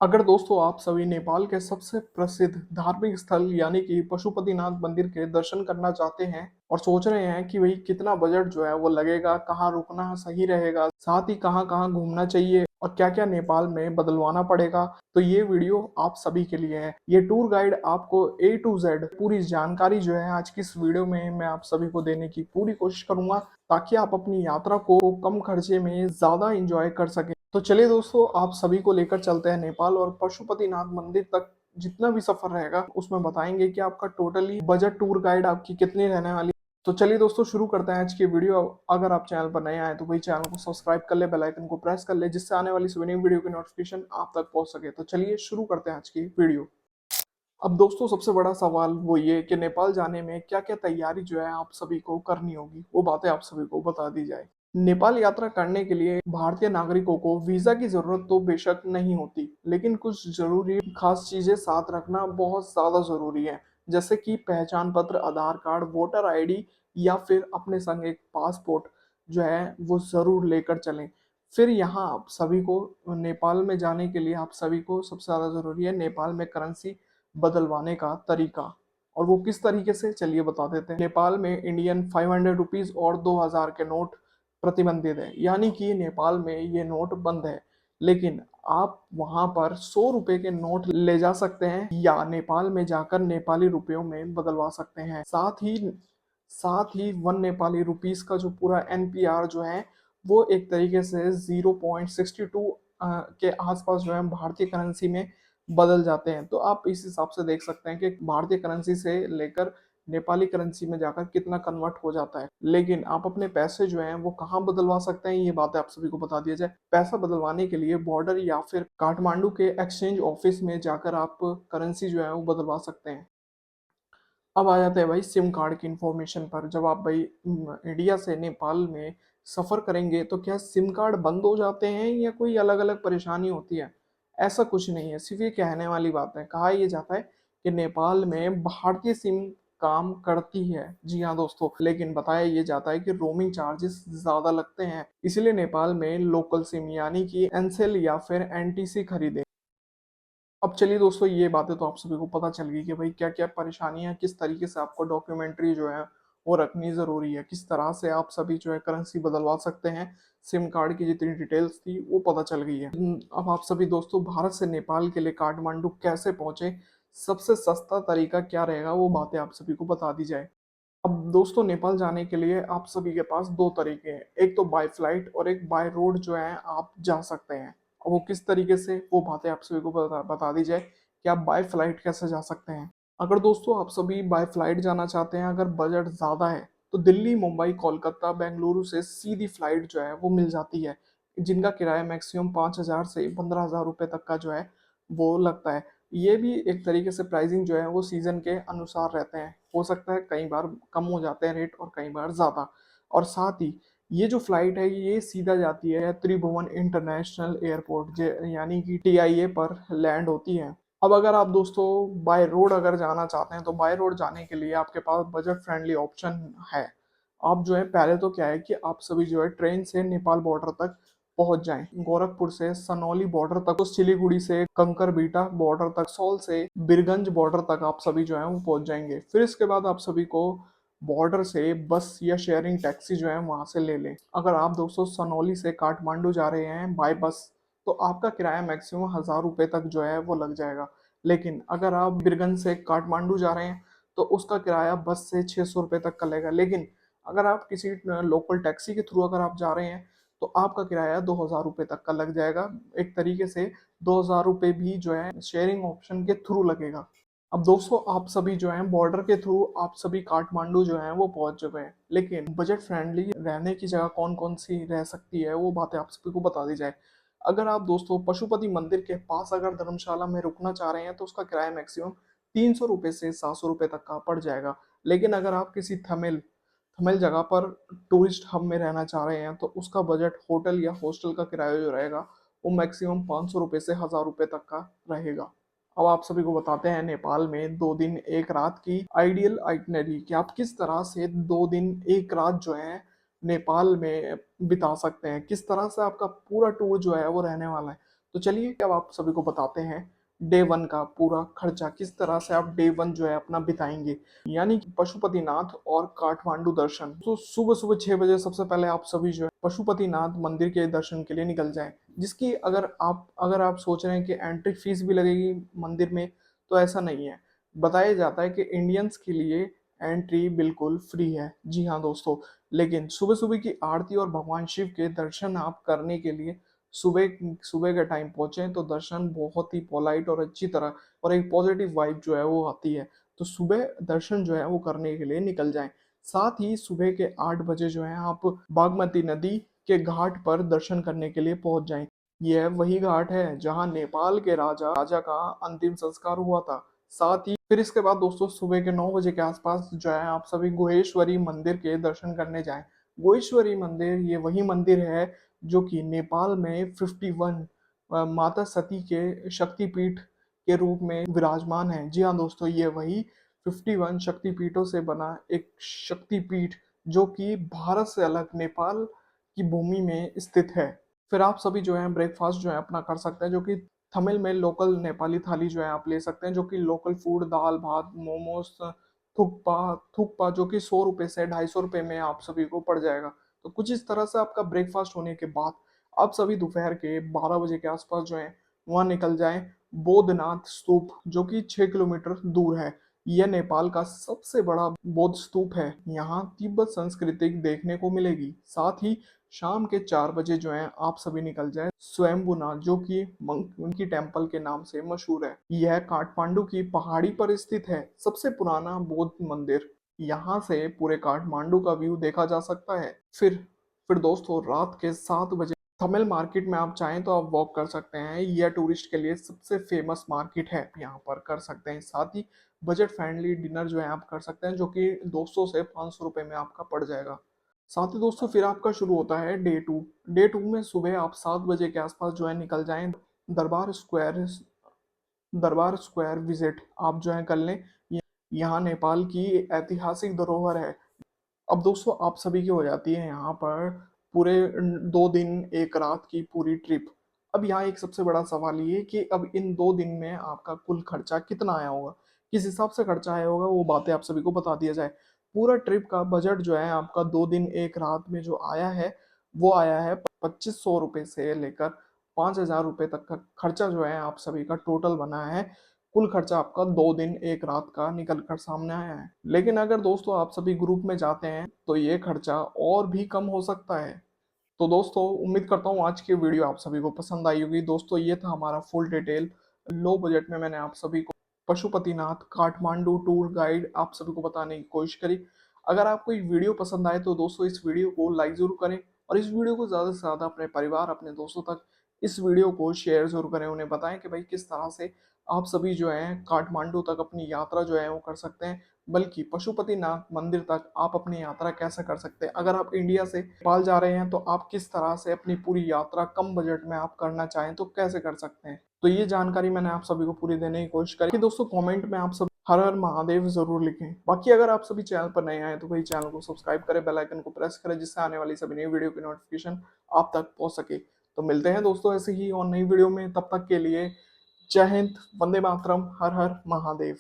अगर दोस्तों आप सभी नेपाल के सबसे प्रसिद्ध धार्मिक स्थल यानी कि पशुपतिनाथ मंदिर के दर्शन करना चाहते हैं और सोच रहे हैं कि भाई कितना बजट जो है वो लगेगा, कहाँ रुकना सही रहेगा, साथ ही कहाँ-कहाँ घूमना चाहिए और क्या-क्या नेपाल में बदलवाना पड़ेगा, तो ये वीडियो आप सभी के लिए है। ये टूर गाइड आपको ए टू जेड पूरी जानकारी जो है आज की इस वीडियो में मैं आप सभी को देने की पूरी कोशिश करूंगा ताकि आप अपनी यात्रा को कम खर्चे में ज़्यादा एंजॉय कर सकें। तो चलिए दोस्तों आप सभी को लेकर चलते हैं नेपाल और पशुपतिनाथ मंदिर तक। जितना भी सफर रहेगा उसमें बताएंगे कि आपका टोटली बजट टूर गाइड आपकी कितनी रहने वाली है। तो चलिए दोस्तों शुरू करते हैं आज की वीडियो। अगर आप चैनल पर नए आए तो भाई चैनल को सब्सक्राइब कर ले, बेल आइकन को प्रेस कर ले जिससे आने वाली सभी नई वीडियो की नोटिफिकेशन आप तक पहुंच सके। तो चलिए शुरू करते हैं आज की वीडियो। अब दोस्तों सबसे बड़ा सवाल वो ये कि नेपाल जाने में क्या-क्या तैयारी जो है आप सभी को करनी होगी, वो बातें आप सभी को बता दी जाए। नेपाल यात्रा करने के लिए भारतीय नागरिकों को वीजा की जरूरत तो बेशक नहीं होती, लेकिन कुछ जरूरी खास चीजें साथ रखना बहुत ज्यादा जरूरी है। जैसे कि पहचान पत्र, आधार कार्ड, वोटर आईडी या फिर अपने संग एक पासपोर्ट जो है वो जरूर लेकर चलें। फिर यहाँ आप सभी को नेपाल में जाने के लिए आप सभी को सबसे ज्यादा जरूरी है नेपाल में करेंसी बदलवाने का तरीका। और वो किस तरीके से, चलिए बता देते हैं। नेपाल में इंडियन 500 रुपीज और 2000 के नोट प्रतिबंधित है, यानी कि नेपाल में ये नोट बंद है। लेकिन आप वहां पर 100 रुपए के नोट ले जा सकते हैं या नेपाल में जाकर नेपाली रुपयों में बदलवा सकते हैं। साथ ही 1 नेपाली रुपीस का जो पूरा एनपीआर जो है वो एक तरीके से 0.62 के आसपास जो है भारतीय करेंसी में बदल जाते हैं। तो आप इस हिसाब से देख सकते हैं कि भारतीय करेंसी से लेकर नेपाली करेंसी में जाकर कितना कन्वर्ट हो जाता है। लेकिन आप अपने पैसे जो हैं वो कहाँ बदलवा सकते हैं, ये बातें आप सभी को बता दिया जाए। पैसा बदलवाने के लिए बॉर्डर या फिर काठमांडू के एक्सचेंज ऑफिस में जाकर आप करेंसी जो है वो बदलवा सकते हैं। अब आ जाते हैं भाई सिम कार्ड की इंफॉर्मेशन पर। जब आप भाई इंडिया से नेपाल में सफ़र करेंगे तो क्या सिम कार्ड बंद हो जाते हैं या कोई अलग अलग परेशानी होती है? ऐसा कुछ नहीं है, सिर्फ ये कहने वाली बात है। कहा यह जाता है कि नेपाल में भारतीय सिम काम करती है, जी हाँ दोस्तों, लेकिन बताया ये जाता है कि रोमिंग चार्जेस ज़्यादा लगते हैं, इसलिए नेपाल में लोकल सिम यानी कि एनसेल या फिर एनटीसी खरीदें। अब चलिए दोस्तों ये बातें तो आप सभी को पता चल गई कि भाई क्या क्या परेशानियां, किस तरीके से आपको डॉक्यूमेंट्री जो है वो रखनी ज़रूरी है, किस तरह से आप सभी जो है करेंसी बदलवा सकते हैं। सिम कार्ड की जितनी डिटेल्स थी वो पता चल गई है। अब आप सभी दोस्तों भारत से नेपाल के लिए काठमांडू कैसे पहुंचे, सबसे सस्ता तरीका क्या रहेगा, वो बातें आप सभी को बता दी जाए। अब दोस्तों नेपाल जाने के लिए आप सभी के पास दो तरीके हैं, एक तो बाय फ्लाइट और एक बाय रोड जो है आप जा सकते हैं। और वो किस तरीके से, वो बातें आप सभी को बता दी जाए कि आप बाय फ्लाइट कैसे जा सकते हैं। अगर दोस्तों आप सभी बाय फ्लाइट जाना चाहते हैं, अगर बजट ज़्यादा है तो दिल्ली, मुंबई, कोलकाता, बेंगलुरु से सीधी फ्लाइट जो है वो मिल जाती है, जिनका किराया मैक्सिमम 5,000 से 15,000 रुपये तक का जो है वो लगता है। ये भी एक तरीके से प्राइसिंग जो है वो सीज़न के अनुसार रहते हैं। हो सकता है कई बार कम हो जाते हैं रेट और कई बार ज़्यादा। और साथ ही ये जो फ्लाइट है ये सीधा जाती है त्रिभुवन इंटरनेशनल एयरपोर्ट यानी कि टीआईए पर लैंड होती है। अब अगर आप दोस्तों बाय रोड अगर जाना चाहते हैं तो बाय रोड जाने के लिए आपके पास बजट फ्रेंडली ऑप्शन है। आप जो है पहले तो क्या है कि आप सभी जो है ट्रेन से नेपाल बॉर्डर तक पहुंच जाएं, गोरखपुर से सनौली बॉर्डर तक, तो सिलीगुड़ी से कंकरबीटा बॉर्डर तक, सौल से बिरगंज बॉर्डर तक आप सभी जो है वो पहुंच जाएंगे। फिर इसके बाद आप सभी को बॉर्डर से बस या शेयरिंग टैक्सी जो है वहां से ले लें। अगर आप दोस्तों सनौली से काठमांडू जा रहे हैं बाय बस तो आपका किराया मैक्सिमम 1,000 रुपये तक जो है वो लग जाएगा। लेकिन अगर आप बिरगंज से काठमांडू जा रहे हैं तो उसका किराया बस से 600 रुपये तक का लगेगा। लेकिन अगर आप किसी लोकल टैक्सी के थ्रू अगर आप जा रहे हैं तो आपका किराया 2,000 रुपये तक का लग जाएगा। एक तरीके से 2,000 रुपये भी जो है शेयरिंग ऑप्शन के थ्रू लगेगा। अब दोस्तों आप सभी जो हैं बॉर्डर के थ्रू आप सभी काठमांडू जो हैं वो पहुंच चुके हैं, लेकिन बजट फ्रेंडली रहने की जगह कौन कौन सी रह सकती है वो बातें आप सभी को बता दी जाए। अगर आप दोस्तों पशुपति मंदिर के पास अगर धर्मशाला में रुकना चाह रहे हैं तो उसका किराया मैक्सिमम 300 रुपये से 700 रुपये तक का पड़ जाएगा। लेकिन अगर आप किसी थमिल थमिल जगह पर टूरिस्ट हब में रहना चाह रहे हैं तो उसका बजट होटल या हॉस्टल का किराया जो रहेगा वो मैक्सिमम 500 रुपये से 1,000 रुपये तक का रहेगा। अब आप सभी को बताते हैं नेपाल में 2 दिन 1 रात की आइडियल आइटनरी कि आप किस तरह से 2 दिन 1 रात जो है नेपाल में बिता सकते हैं, किस तरह से आपका पूरा टूर जो है वो रहने वाला है। तो चलिए अब आप सभी को बताते हैं डे 1 का पूरा खर्चा, किस तरह से आप डे 1 जो है अपना बिताएँगे। यानी कि पशुपतिनाथ और काठमांडू दर्शन। तो सुबह-सुबह 6 बजे सबसे पहले आप सभी जो है पशुपतिनाथ मंदिर के दर्शन के लिए निकल जाएँ। जिसकी अगर आप सोच रहे हैं कि एंट्री फीस भी लगेगी मंदिर में, तो ऐसा नहीं है। बताया जाता है कि इंडियंस के लिए एंट्री बिल्कुल फ्री है। जी हाँ दोस्तों, लेकिन सुबह-सुबह की आरती और भगवान शिव के दर्शन आप करने के लिए सुबह सुबह के टाइम पहुँचे तो दर्शन बहुत ही पोलाइट और अच्छी तरह और एक पॉजिटिव वाइब जो है वो आती है। तो सुबह दर्शन जो है वो करने के लिए निकल जाएँ। साथ ही सुबह के 8 बजे जो है आप बागमती नदी के घाट पर दर्शन करने के लिए पहुँच जाएँ। यह वही घाट है जहाँ नेपाल के राजा का अंतिम संस्कार हुआ था। साथ ही फिर इसके बाद दोस्तों सुबह के 9 बजे के आसपास जो है आप सभी गुहेश्वरी मंदिर के दर्शन करने जाएँ। गुहेश्वरी मंदिर ये वही मंदिर है जो कि नेपाल में 51 माता सती के शक्तिपीठ के रूप में विराजमान है। जी हाँ दोस्तों, ये वही 51 शक्तिपीठों से बना एक शक्तिपीठ जो कि भारत से अलग नेपाल की भूमि में स्थित है। फिर आप सभी जो है ब्रेकफ़ास्ट जो है अपना कर सकते हैं, जो कि तमिल में लोकल नेपाली थाली जो है आप ले सकते हैं, जो कि लोकल फूड दाल-भात, मोमोज़, थुक्पा थुक्पा जो कि ₹100 से ₹250 में आप सभी को पड़ जाएगा। तो कुछ इस तरह से आपका ब्रेकफ़ास्ट होने के बाद आप सभी दोपहर के 12 बजे के आस-पास जो है वहाँ निकल जाएँ बोधनाथ स्तूप, जो कि 6 किलोमीटर दूर है। यह नेपाल का सबसे बड़ा बौद्ध स्तूप है। यहाँ तिब्बत संस्कृति देखने को मिलेगी। साथ ही शाम के 4 बजे जो है आप सभी निकल जाएँ स्वयंभूनाथ, जो कि मंकी टेम्पल के नाम से मशहूर है। यह काठमांडू की पहाड़ी पर स्थित है, सबसे पुराना बौद्ध मंदिर। यहाँ से पूरे काठमांडू का व्यू देखा जा सकता है। फिर दोस्तों रात के 7 बजे तमिल मार्केट में आप चाहें तो आप वॉक कर सकते हैं। यह टूरिस्ट के लिए सबसे फेमस मार्केट है, यहाँ पर कर सकते हैं। साथ ही बजट फ्रेंडली डिनर जो है आप कर सकते हैं, जो कि 200 से ₹500 में आपका पड़ जाएगा। साथ ही दोस्तों फिर आपका शुरू होता है डे 2। डे 2 में सुबह आप 7 बजे के आसपास जो है निकल जाएँ दरबार स्क्वायर दरबार स्क्वायर विज़िट आप जो है कर लें। यहाँ नेपाल की ऐतिहासिक धरोहर है। अब दोस्तों आप सभी की हो जाती है यहाँ पर पूरे 2 दिन 1 रात की पूरी ट्रिप। अब यहाँ एक सबसे बड़ा सवाल ये है कि अब इन 2 दिन में आपका कुल खर्चा कितना आया होगा? किस हिसाब से खर्चा आया होगा वो बातें आप सभी को बता दिया जाए। पूरा ट्रिप का बजट जो है आपका 2 दिन 1 रात में जो आया है, वो आया है ₹2500 से लेकर ₹5000 तक का खर्चा जो है आप सभी का टोटल बना है। कुल खर्चा आपका 2 दिन 1 रात का निकल कर सामने आया है। लेकिन अगर दोस्तों आप सभी ग्रुप में जाते हैं तो ये खर्चा और भी कम हो सकता है। तो दोस्तों उम्मीद करता हूँ आज की वीडियो आप सभी को पसंद आई होगी। दोस्तों ये था हमारा फुल डिटेल लो बजट में मैंने आप सभी को पशुपतिनाथ काठमांडू टूर गाइड आप सभी को बताने की कोशिश करी। अगर आपको ये वीडियो पसंद आए तो दोस्तों इस वीडियो को लाइक ज़रूर करें और इस वीडियो को ज़्यादा से ज़्यादा अपने परिवार, अपने दोस्तों तक इस वीडियो को शेयर ज़रूर करें। उन्हें बताएँ कि भाई किस तरह से आप सभी जो हैं काठमांडू तक अपनी यात्रा जो है वो कर सकते हैं। बल्कि पशुपतिनाथ मंदिर तक आप अपनी यात्रा कैसे कर सकते हैं। अगर आप इंडिया से नेपाल जा रहे हैं तो आप किस तरह से अपनी पूरी यात्रा कम बजट में आप करना चाहें तो कैसे कर सकते हैं। तो ये जानकारी मैंने आप सभी को पूरी देने की कोशिश करी। कि दोस्तों कमेंट में आप सब हर हर महादेव ज़रूर लिखें। बाकी अगर आप सभी चैनल पर नए आए तो भाई चैनल को सब्सक्राइब करें, बेल आइकन को प्रेस करें, जिससे आने वाली सभी नई वीडियो की नोटिफिकेशन आप तक पहुंच सके। तो मिलते हैं दोस्तों ऐसे ही और नई वीडियो में, तब तक के लिए जय हिंद, वंदे मातरम, हर हर महादेव।